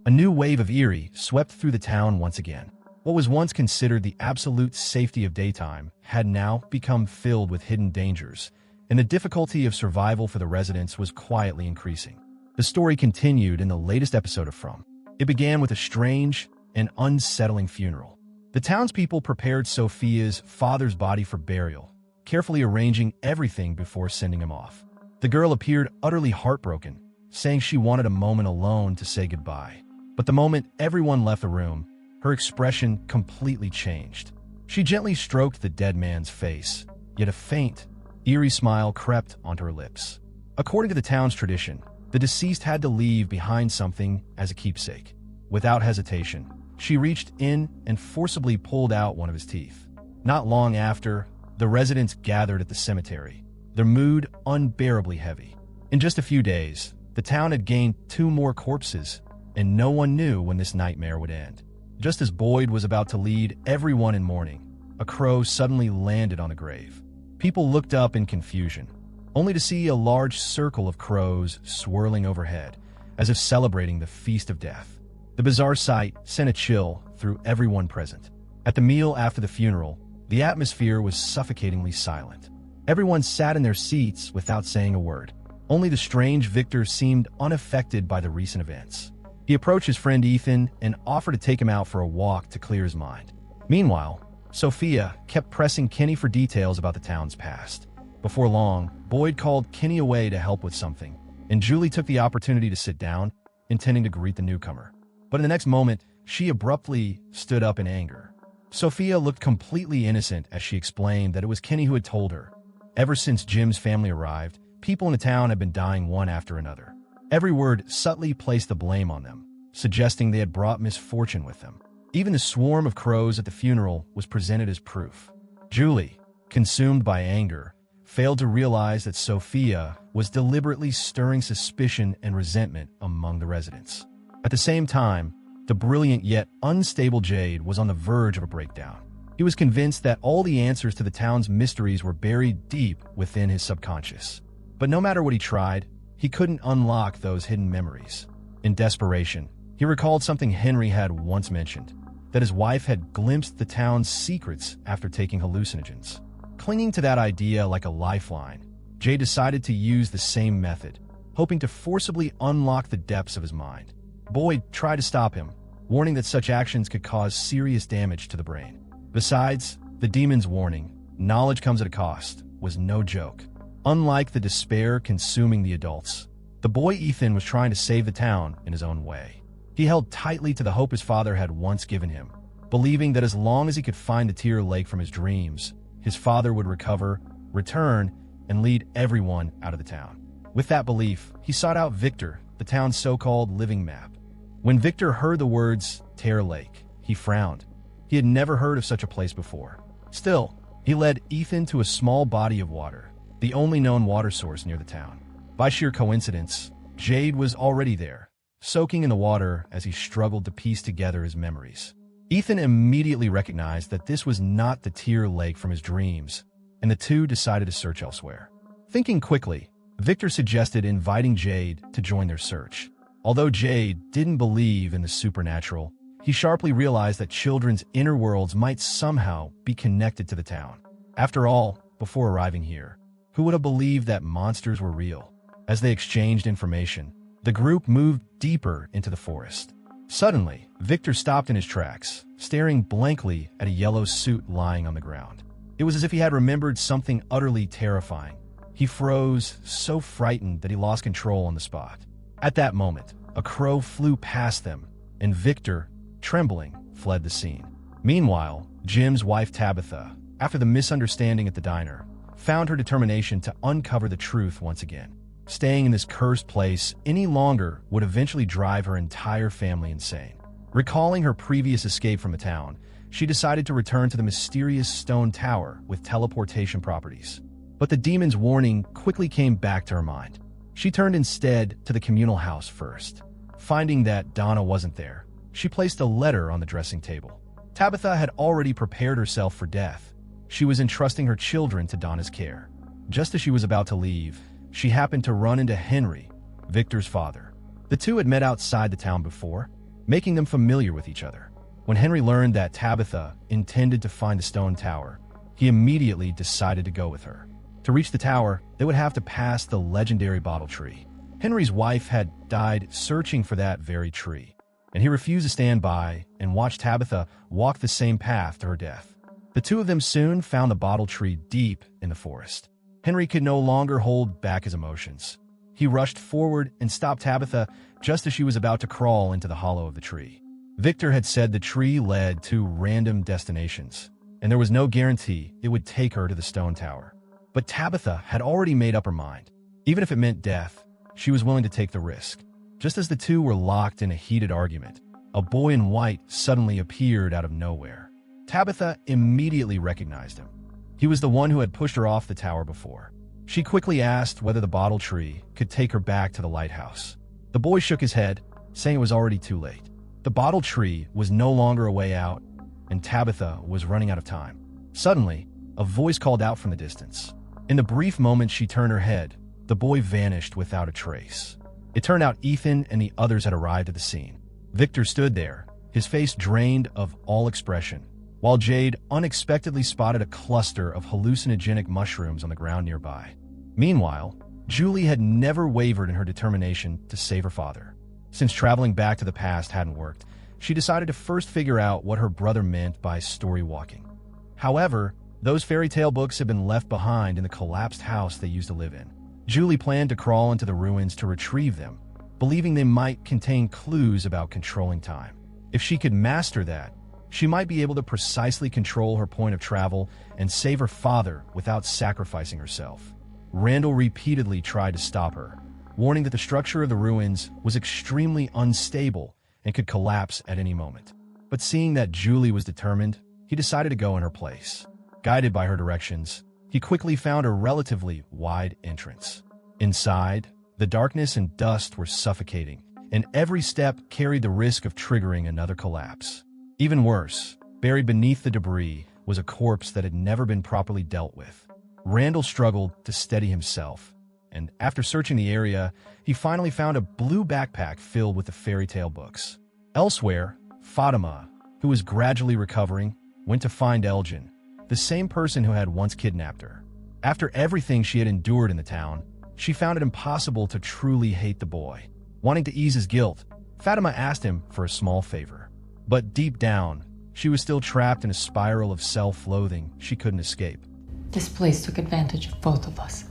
A new wave of eerie swept through the town once again. What was once considered the absolute safety of daytime had now become filled with hidden dangers, and the difficulty of survival for the residents was quietly increasing. The story continued in the latest episode of From. It began with a strange and unsettling funeral. The townspeople prepared Sophia's father's body for burial, carefully arranging everything before sending him off. The girl appeared utterly heartbroken, saying she wanted a moment alone to say goodbye. But the moment everyone left the room, her expression completely changed. She gently stroked the dead man's face, yet a faint, eerie smile crept onto her lips. According to the town's tradition, the deceased had to leave behind something as a keepsake. Without hesitation, she reached in and forcibly pulled out one of his teeth. Not long after, the residents gathered at the cemetery, their mood unbearably heavy. In just a few days, the town had gained 2 more corpses, and no one knew when this nightmare would end. Just as Boyd was about to lead everyone in mourning, a crow suddenly landed on the grave. People looked up in confusion, only to see a large circle of crows swirling overhead, as if celebrating the feast of death. The bizarre sight sent a chill through everyone present. At the meal after the funeral, the atmosphere was suffocatingly silent. Everyone sat in their seats without saying a word. Only the strange Victor seemed unaffected by the recent events. He approached his friend Ethan and offered to take him out for a walk to clear his mind. Meanwhile, Sophia kept pressing Kenny for details about the town's past. Before long, Boyd called Kenny away to help with something, and Julie took the opportunity to sit down, intending to greet the newcomer. But in the next moment, she abruptly stood up in anger. Sophia looked completely innocent as she explained that it was Kenny who had told her. Ever since Jim's family arrived, people in the town had been dying one after another. Every word subtly placed the blame on them, suggesting they had brought misfortune with them. Even the swarm of crows at the funeral was presented as proof. Julie, consumed by anger, failed to realize that Sophia was deliberately stirring suspicion and resentment among the residents. At the same time, the brilliant yet unstable Jade was on the verge of a breakdown. He was convinced that all the answers to the town's mysteries were buried deep within his subconscious. But no matter what he tried, he couldn't unlock those hidden memories. In desperation, he recalled something Henry had once mentioned, that his wife had glimpsed the town's secrets after taking hallucinogens. Clinging to that idea like a lifeline, Jay decided to use the same method, hoping to forcibly unlock the depths of his mind. Boyd tried to stop him, warning that such actions could cause serious damage to the brain. Besides, the demon's warning, knowledge comes at a cost, was no joke. Unlike the despair consuming the adults, the boy Ethan was trying to save the town in his own way. He held tightly to the hope his father had once given him, believing that as long as he could find the Tear Lake from his dreams, his father would recover, return, and lead everyone out of the town. With that belief, he sought out Victor, the town's so-called living map. When Victor heard the words Tear Lake, he frowned. He had never heard of such a place before. Still, he led Ethan to a small body of water, the only known water source near the town. By sheer coincidence, Jade was already there, soaking in the water as he struggled to piece together his memories. Ethan immediately recognized that this was not the Tear Lake from his dreams, and the two decided to search elsewhere. Thinking quickly, Victor suggested inviting Jade to join their search. Although Jade didn't believe in the supernatural, he sharply realized that children's inner worlds might somehow be connected to the town. After all, before arriving here, who would have believed that monsters were real? As they exchanged information, the group moved deeper into the forest. Suddenly, Victor stopped in his tracks, staring blankly at a yellow suit lying on the ground. It was as if he had remembered something utterly terrifying. He froze, so frightened that he lost control on the spot. At that moment, a crow flew past them, and Victor, trembling, fled the scene. Meanwhile, Jim's wife Tabitha, after the misunderstanding at the diner, found her determination to uncover the truth once again. Staying in this cursed place any longer would eventually drive her entire family insane. Recalling her previous escape from the town, she decided to return to the mysterious stone tower with teleportation properties. But the demon's warning quickly came back to her mind. She turned instead to the communal house first. Finding that Donna wasn't there, she placed a letter on the dressing table. Tabitha had already prepared herself for death. She was entrusting her children to Donna's care. Just as she was about to leave, she happened to run into Henry, Victor's father. The two had met outside the town before, making them familiar with each other. When Henry learned that Tabitha intended to find the stone tower, he immediately decided to go with her. To reach the tower, they would have to pass the legendary bottle tree. Henry's wife had died searching for that very tree, and he refused to stand by and watch Tabitha walk the same path to her death. The two of them soon found the bottle tree deep in the forest. Henry could no longer hold back his emotions. He rushed forward and stopped Tabitha just as she was about to crawl into the hollow of the tree. Victor had said the tree led to random destinations, and there was no guarantee it would take her to the stone tower. But Tabitha had already made up her mind. Even if it meant death, she was willing to take the risk. Just as the two were locked in a heated argument, a boy in white suddenly appeared out of nowhere. Tabitha immediately recognized him. He was the one who had pushed her off the tower before. She quickly asked whether the bottle tree could take her back to the lighthouse. The boy shook his head, saying it was already too late. The bottle tree was no longer a way out, and Tabitha was running out of time. Suddenly, a voice called out from the distance. In the brief moment she turned her head, the boy vanished without a trace. It turned out Ethan and the others had arrived at the scene. Victor stood there, his face drained of all expression, while Jade unexpectedly spotted a cluster of hallucinogenic mushrooms on the ground nearby. Meanwhile, Julie had never wavered in her determination to save her father. Since traveling back to the past hadn't worked, she decided to first figure out what her brother meant by story walking. However, those fairy tale books had been left behind in the collapsed house they used to live in. Julie planned to crawl into the ruins to retrieve them, believing they might contain clues about controlling time. If she could master that, she might be able to precisely control her point of travel and save her father without sacrificing herself. Randall repeatedly tried to stop her, warning that the structure of the ruins was extremely unstable and could collapse at any moment. But seeing that Julie was determined, he decided to go in her place. Guided by her directions, he quickly found a relatively wide entrance. Inside, the darkness and dust were suffocating, and every step carried the risk of triggering another collapse. Even worse, buried beneath the debris was a corpse that had never been properly dealt with. Randall struggled to steady himself, and after searching the area, he finally found a blue backpack filled with the fairy tale books. Elsewhere, Fatima, who was gradually recovering, went to find Elgin, the same person who had once kidnapped her. After everything she had endured in the town, she found it impossible to truly hate the boy. Wanting to ease his guilt, Fatima asked him for a small favor. But deep down, she was still trapped in a spiral of self-loathing she couldn't escape. This place took advantage of both of us.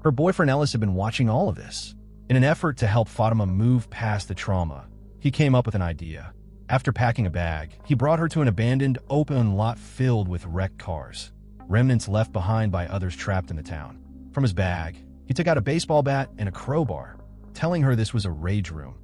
Her boyfriend Ellis had been watching all of this. In an effort to help Fatima move past the trauma, he came up with an idea. After packing a bag, he brought her to an abandoned, open lot filled with wrecked cars, remnants left behind by others trapped in the town. From his bag, he took out a baseball bat and a crowbar, telling her this was a rage room.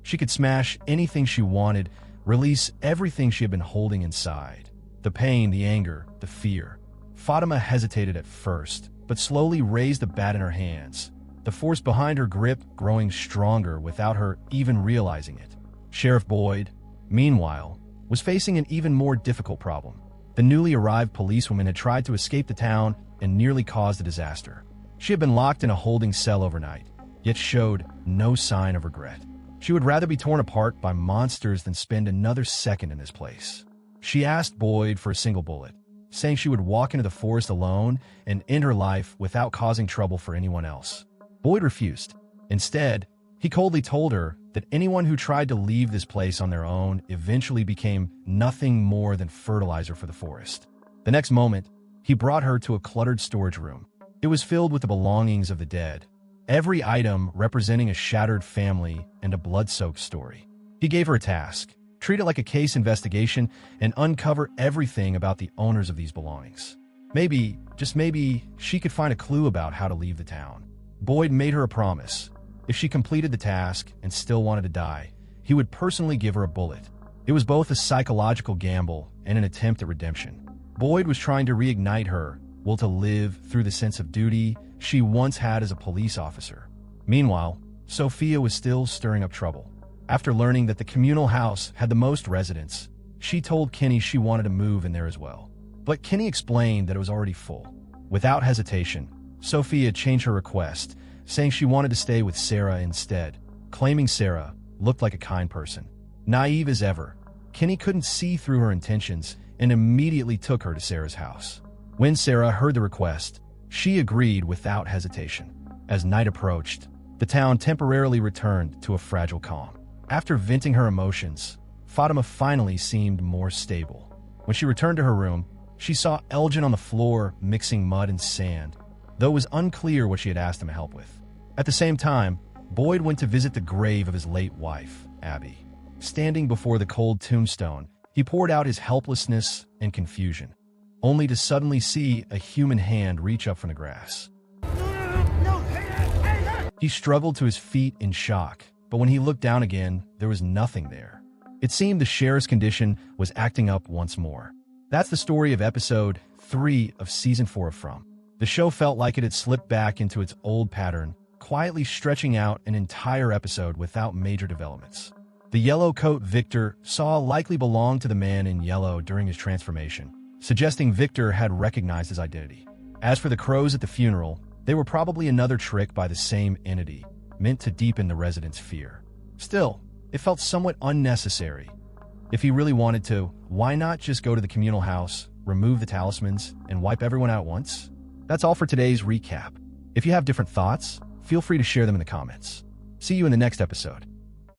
She could smash anything she wanted, release everything she had been holding inside. The pain, the anger, the fear. Fatima hesitated at first, but slowly raised the bat in her hands, the force behind her grip growing stronger without her even realizing it. Sheriff Boyd, meanwhile, was facing an even more difficult problem. The newly arrived policewoman had tried to escape the town and nearly caused a disaster. She had been locked in a holding cell overnight, yet showed no sign of regret. She would rather be torn apart by monsters than spend another second in this place. She asked Boyd for a single bullet, saying she would walk into the forest alone and end her life without causing trouble for anyone else. Boyd refused. Instead, he coldly told her that anyone who tried to leave this place on their own eventually became nothing more than fertilizer for the forest. The next moment, he brought her to a cluttered storage room. It was filled with the belongings of the dead, every item representing a shattered family and a blood-soaked story. He gave her a task: treat it like a case investigation and uncover everything about the owners of these belongings. Maybe, just maybe, she could find a clue about how to leave the town. Boyd made her a promise. If she completed the task and still wanted to die, he would personally give her a bullet. It was both a psychological gamble and an attempt at redemption. Boyd was trying to reignite her will to live through the sense of duty she once had as a police officer. Meanwhile, Sophia was still stirring up trouble. After learning that the communal house had the most residents, she told Kenny she wanted to move in there as well. But Kenny explained that it was already full. Without hesitation, Sophia changed her request, saying she wanted to stay with Sarah instead, claiming Sarah looked like a kind person. Naive as ever, Kenny couldn't see through her intentions and immediately took her to Sarah's house. When Sarah heard the request, she agreed without hesitation. As night approached, the town temporarily returned to a fragile calm. After venting her emotions, Fatima finally seemed more stable. When she returned to her room, she saw Elgin on the floor mixing mud and sand, though it was unclear what she had asked him to help with. At the same time, Boyd went to visit the grave of his late wife, Abby. Standing before the cold tombstone, he poured out his helplessness and confusion, only to suddenly see a human hand reach up from the grass. He struggled to his feet in shock, but when he looked down again, there was nothing there. It seemed the sheriff's condition was acting up once more. That's the story of episode 3 of season 4 of From. The show felt like it had slipped back into its old pattern, quietly stretching out an entire episode without major developments. The yellow coat Victor saw likely belonged to the man in yellow during his transformation, suggesting Victor had recognized his identity. As for the crows at the funeral, they were probably another trick by the same entity, meant to deepen the residents' fear. Still, it felt somewhat unnecessary. If he really wanted to, why not just go to the communal house, remove the talismans, and wipe everyone out once? That's all for today's recap. If you have different thoughts, feel free to share them in the comments. See you in the next episode.